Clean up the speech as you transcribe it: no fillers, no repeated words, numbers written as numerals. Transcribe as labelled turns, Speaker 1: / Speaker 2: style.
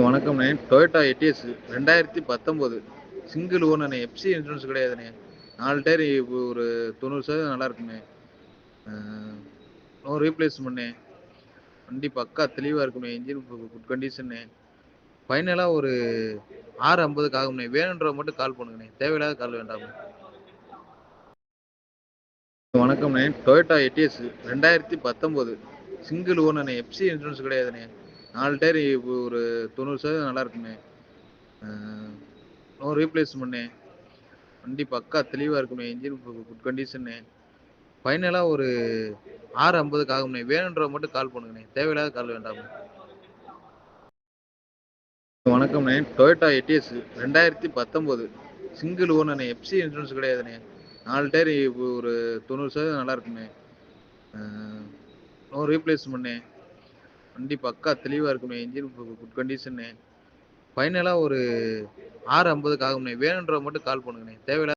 Speaker 1: வணக்கம்ண்ணே. Toyota Etios 2019 single ஓனர்ண்ணே. FC insurance கிடையாதுண்ணே. 4 tyre ஒரு 90% நல்லா இருக்குண்ணே. நோ ரீப்ளேஸ்மெண்ட்ண்ணே. வண்டி பக்கா தெளிவா இருக்குண்ணே. இன்ஜின் குட் கண்டிஷன்ண்ணே. ஃபைனலா ஒரு 650க்கு ஆகும்ண்ணே. வேணுன்றவங்க மட்டும் கால் பண்ணுங்கண்ணே. தேவையில்லாத கால் வேண்டாம். வணக்கம்ண்ணே. டொயோட்டா எட்டிஎஸ் 2019 சிங்கிள் ஓனர்ண்ணே. எஃப்சி இன்சூரன்ஸ் கிடையாதுண்ணே. 4 டயர் ஒரு 90% நல்லா இருக்குண்ணே. நோ ரீப்ளேஸ்மெண்ட்ண்ணே. வண்டி பக்கா தெளிவா இருக்குண்ணே. இன்ஜின் குட் கண்டிஷன்ண்ணே. ஃபைனலா ஒரு 650க்கு ஆகும்ண்ணே. வேணுன்றவங்க மட்டும் கால் பண்ணுங்கண்ணே. தேவையில்லாத கால் வேண்டாம். வணக்கம்ண்ணே. டொயோட்டா எட்டிஎஸ் 2019 சிங்கிள் ஓனர்ண்ணே. எஃப்சி இன்சூரன்ஸ் கிடையாதுண்ணே. 4 டயர் ஒரு 90% நல்லா இருக்குண்ணே. நோ ரீப்ளேஸ்மெண்ட்ண்ணே. வண்டி பக்கா தெளிவா இருக்குண்ணே. இன்ஜின் குட் கண்டிஷன்ண்ணே. ஃபைனலா ஒரு 650க்கு ஆகும்ண்ணே. வேணுன்றவங்க மட்டும் கால் பண்ணுங்கண்ணே. தேவையில்லாத